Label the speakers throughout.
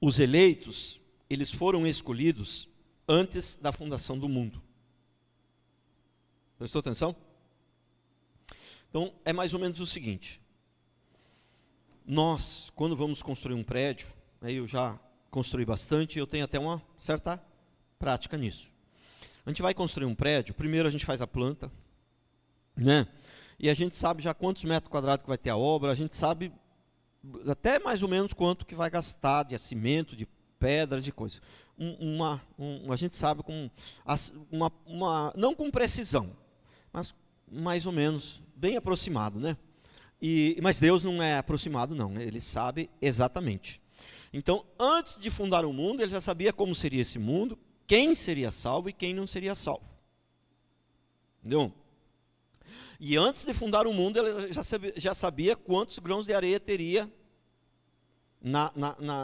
Speaker 1: os eleitos, eles foram escolhidos antes da fundação do mundo. Prestou atenção? Então, é mais ou menos o seguinte. Nós, quando vamos construir um prédio, eu já construí bastante, eu tenho até uma certa prática nisso. A gente vai construir um prédio, primeiro a gente faz a planta, né? E a gente sabe já quantos metros quadrados que vai ter a obra, a gente sabe até mais ou menos quanto que vai gastar de cimento, de pedras, de coisa. A gente sabe com não com precisão, mas mais ou menos, bem aproximado, né? Mas Deus não é aproximado não, né? Ele sabe exatamente. Então, antes de fundar o mundo, ele já sabia como seria esse mundo, quem seria salvo e quem não seria salvo. Entendeu? E antes de fundar o mundo, ele já sabia quantos grãos de areia teria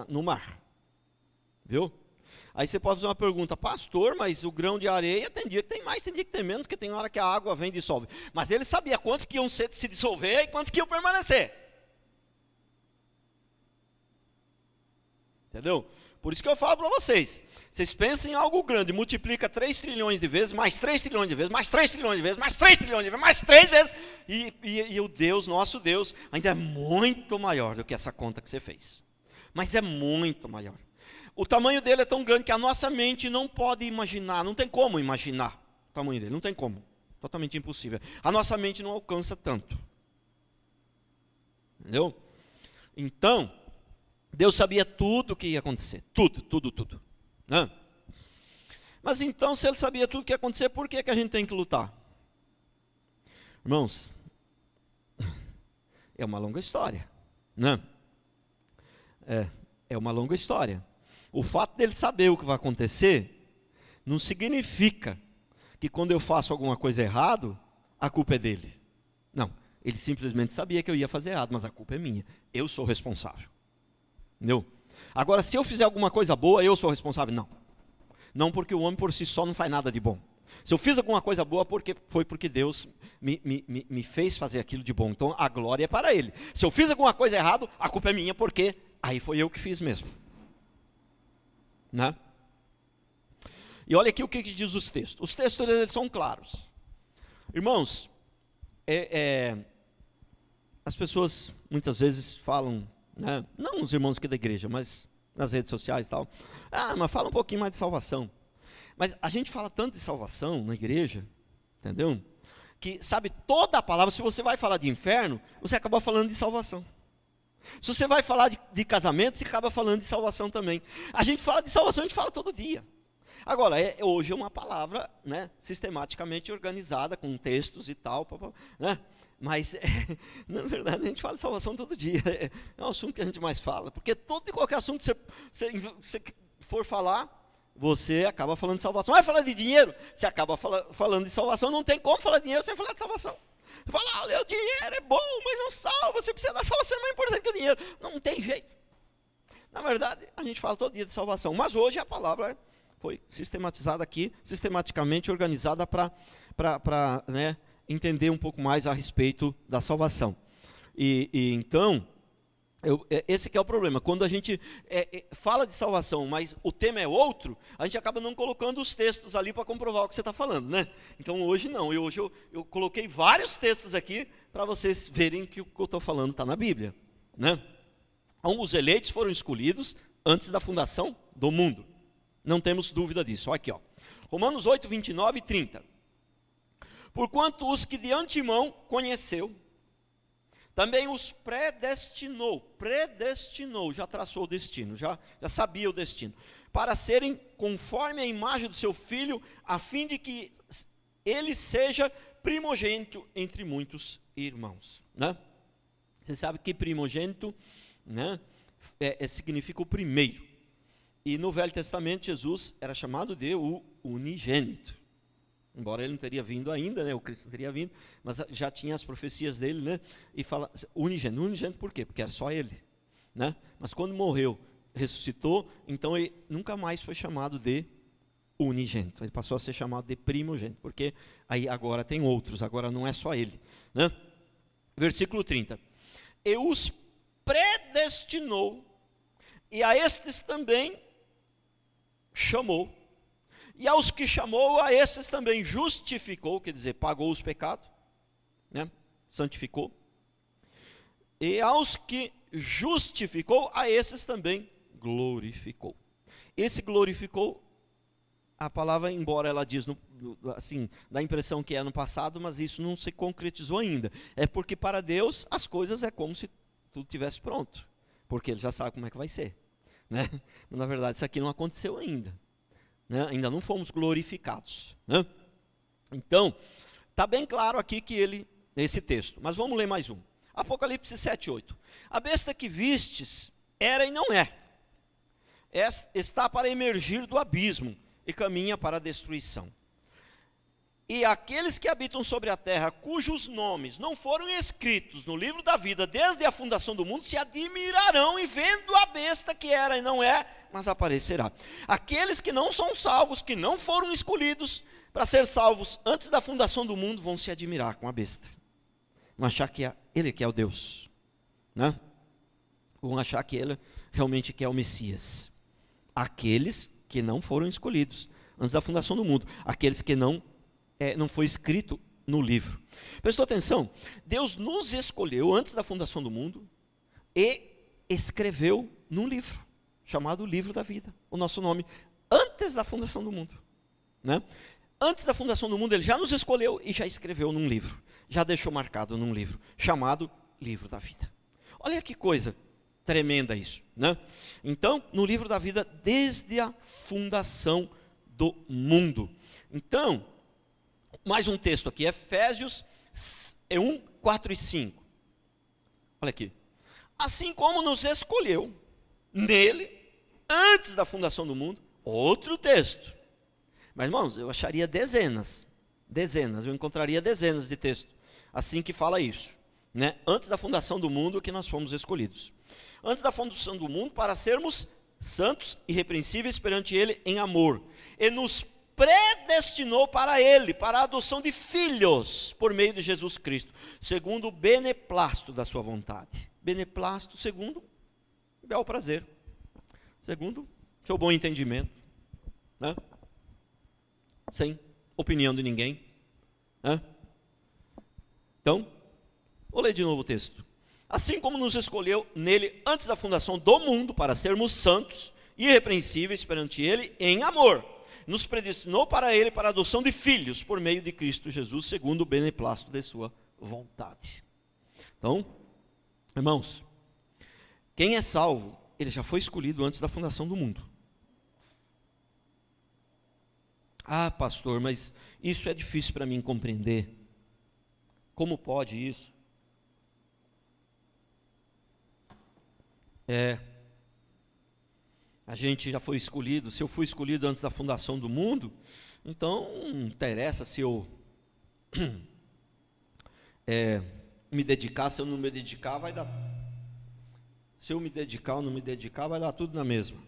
Speaker 1: no mar. Viu? Aí você pode fazer uma pergunta, pastor, mas o grão de areia tem dia que tem mais, tem dia que tem menos, porque tem hora que a água vem e dissolve. Mas ele sabia quantos que iam se dissolver e quantos que iam permanecer. Entendeu? Por isso que eu falo para vocês. Vocês pensam em algo grande, multiplica 3 trilhões de vezes, mais 3 trilhões de vezes, mais 3 trilhões de vezes, mais 3 trilhões de vezes, mais 3 vezes. E o Deus, nosso Deus, ainda é muito maior do que essa conta que você fez. Mas é muito maior. O tamanho dele é tão grande que a nossa mente não pode imaginar, não tem como imaginar o tamanho dele, não tem como. Totalmente impossível. A nossa mente não alcança tanto. Entendeu? Então, Deus sabia tudo o que ia acontecer. Tudo. Né? Mas então, se ele sabia tudo o que ia acontecer, por que a gente tem que lutar? Irmãos, é uma longa história. Né? É uma longa história. O fato dele saber o que vai acontecer, não significa que quando eu faço alguma coisa errado, a culpa é dele. Não, ele simplesmente sabia que eu ia fazer errado, mas a culpa é minha. Eu sou responsável. Entendeu? Agora, se eu fizer alguma coisa boa, eu sou responsável? Não. Não, porque o homem por si só não faz nada de bom. Se eu fiz alguma coisa boa, foi porque Deus me fez fazer aquilo de bom. Então, a glória é para Ele. Se eu fiz alguma coisa errada, a culpa é minha, porque aí foi eu que fiz mesmo. Né? E olha aqui o que diz os textos. Os textos eles são claros. Irmãos, as pessoas muitas vezes falam, né, não os irmãos aqui da igreja, mas nas redes sociais e tal, mas fala um pouquinho mais de salvação. Mas a gente fala tanto de salvação na igreja, entendeu? Que sabe toda a palavra, se você vai falar de inferno, você acaba falando de salvação. Se você vai falar de casamento, você acaba falando de salvação também. A gente fala de salvação, a gente fala todo dia. Agora, hoje é uma palavra, né, sistematicamente organizada, com textos e tal, né? Mas, na verdade, a gente fala de salvação todo dia. É um assunto que a gente mais fala. Porque todo e qualquer assunto que você for falar, você acaba falando de salvação. Vai falar de dinheiro, você acaba falando de salvação. Não tem como falar de dinheiro sem falar de salvação. Você fala, o dinheiro é bom, mas não salva. Você precisa da salvação, não é importante que o dinheiro. Não tem jeito. Na verdade, a gente fala todo dia de salvação. Mas hoje a palavra foi sistematizada aqui, sistematicamente organizada para né, entender um pouco mais a respeito da salvação. Então, esse que é o problema. Quando a gente fala de salvação, mas o tema é outro, a gente acaba não colocando os textos ali para comprovar o que você está falando, né? Então hoje não. Hoje eu coloquei vários textos aqui para vocês verem que o que eu estou falando está na Bíblia, né? Então, os eleitos foram escolhidos antes da fundação do mundo. Não temos dúvida disso. Olha aqui, ó. Romanos 8, 29 e 30. Porquanto os que de antemão conheceu, também os predestinou, já traçou o destino, já sabia o destino, para serem conforme a imagem do seu Filho, a fim de que ele seja primogênito entre muitos irmãos. Né? Você sabe que primogênito, né, significa o primeiro. E no Velho Testamento, Jesus era chamado de o unigênito. Embora ele não teria vindo ainda, né? O Cristo não teria vindo, mas já tinha as profecias dele, né? E fala, unigênito por quê? Porque era só ele, né? Mas quando morreu, ressuscitou, então ele nunca mais foi chamado de unigênito. Ele passou a ser chamado de primogênito, porque aí agora tem outros, agora não é só ele, né? Versículo 30. E os predestinou, e a estes também chamou. E aos que chamou, a estes também justificou, quer dizer, pagou os pecados, né? Santificou. E aos que justificou, a esses também glorificou. Esse glorificou, a palavra, embora ela diz, assim, dá a impressão que é no passado, mas isso não se concretizou ainda. É porque para Deus as coisas é como se tudo tivesse pronto, porque Ele já sabe como é que vai ser, né? Mas, na verdade, isso aqui não aconteceu ainda, né? Ainda não fomos glorificados, né? Então, está bem claro aqui que nesse texto, mas vamos ler mais um. Apocalipse 7:8. A besta que vistes era e não é, está para emergir do abismo e caminha para a destruição. E aqueles que habitam sobre a terra, cujos nomes não foram escritos no livro da vida desde a fundação do mundo, se admirarão e vendo a besta que era e não é, mas aparecerá. Aqueles que não são salvos, que não foram escolhidos para ser salvos antes da fundação do mundo, vão se admirar com a besta. Vão achar que é ele que é o Deus, né? Vão achar que ele realmente que é o Messias. Aqueles que não foram escolhidos antes da fundação do mundo, aqueles que não foi escrito no livro. Prestou atenção? Deus nos escolheu antes da fundação do mundo e escreveu num livro, chamado Livro da Vida, o nosso nome, antes da fundação do mundo, né? Antes da fundação do mundo, Ele já nos escolheu e já escreveu num livro, já deixou marcado num livro, chamado Livro da Vida. Olha que coisa tremenda isso, né? Então, no Livro da Vida, desde a fundação do mundo. Então, mais um texto aqui, Efésios 1, 4 e 5. Olha aqui. Assim como nos escolheu nele, antes da fundação do mundo, outro texto. Mas, irmãos, eu acharia dezenas, eu encontraria dezenas de textos, assim que fala isso, né? Antes da fundação do mundo que nós fomos escolhidos. Antes da fundação do mundo, para sermos santos e irrepreensíveis perante Ele em amor. E nos predestinou para Ele, para a adoção de filhos, por meio de Jesus Cristo, segundo o beneplácito da sua vontade. Beneplácito, segundo o bel prazer, segundo o seu bom entendimento, né? Sem opinião de ninguém, né? Então, vou ler de novo o texto. Assim como nos escolheu nele antes da fundação do mundo, para sermos santos e irrepreensíveis perante Ele em amor, nos predestinou para Ele, para a adoção de filhos, por meio de Cristo Jesus, segundo o beneplácito de sua vontade. Então, irmãos, quem é salvo, ele já foi escolhido antes da fundação do mundo. Ah, pastor, mas isso é difícil para mim compreender. Como pode isso? A gente já foi escolhido. Se eu fui escolhido antes da fundação do mundo, então não interessa se eu me dedicar. Se eu não me dedicar, vai dar. Se eu me dedicar ou não me dedicar, vai dar tudo na mesma.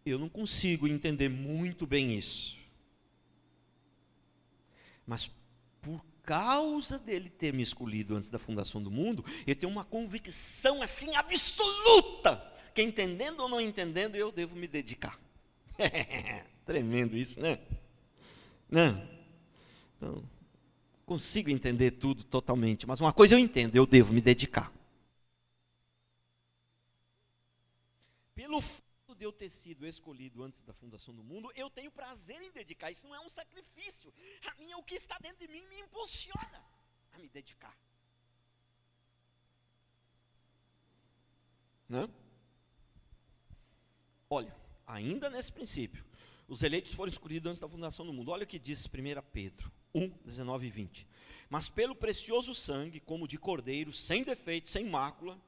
Speaker 1: Eu não consigo entender muito bem isso. Mas por causa dele ter me escolhido antes da fundação do mundo, eu tenho uma convicção assim absoluta, que entendendo ou não entendendo, eu devo me dedicar. Tremendo isso, né? Então, consigo entender tudo totalmente, mas uma coisa eu entendo, eu devo me dedicar. Pelo fato de eu ter sido escolhido antes da fundação do mundo, eu tenho prazer em dedicar. Isso não é um sacrifício. O que está dentro de mim me impulsiona a me dedicar. Né? Olha, ainda nesse princípio, os eleitos foram escolhidos antes da fundação do mundo. Olha o que diz 1 Pedro 1, 19 e 20. Mas pelo precioso sangue, como de cordeiro, sem defeito, sem mácula,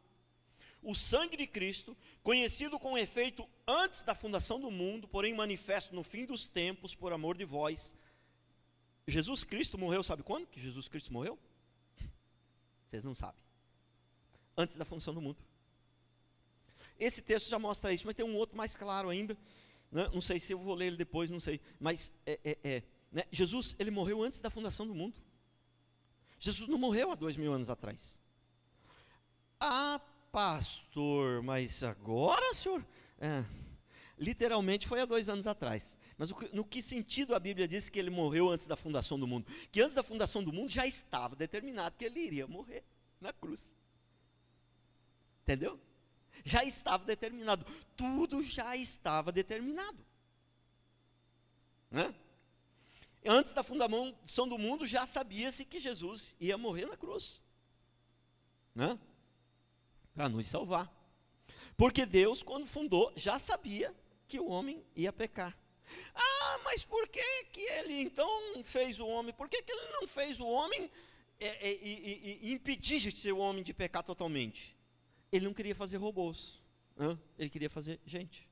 Speaker 1: o sangue de Cristo, conhecido com efeito antes da fundação do mundo, porém manifesto no fim dos tempos, por amor de vós. Jesus Cristo morreu, sabe quando que Jesus Cristo morreu? Vocês não sabem. Antes da fundação do mundo. Esse texto já mostra isso, mas tem um outro mais claro ainda, né? Não sei se eu vou ler ele depois, não sei. Mas né? Jesus, ele morreu antes da fundação do mundo. Jesus não morreu há 2000 anos atrás. pastor, mas agora, senhor? Literalmente foi há 2 anos atrás. Mas no que sentido a Bíblia diz que ele morreu antes da fundação do mundo? Que antes da fundação do mundo já estava determinado que ele iria morrer na cruz. Entendeu? Já estava determinado. Tudo já estava determinado. Né? Antes da fundação do mundo já sabia-se que Jesus ia morrer na cruz. Né? Para nos salvar. Porque Deus, quando fundou, já sabia que o homem ia pecar. Mas por que ele então fez o homem? Por que ele não fez o homem e impedir o homem de pecar totalmente? Ele não queria fazer robôs, ele queria fazer gente.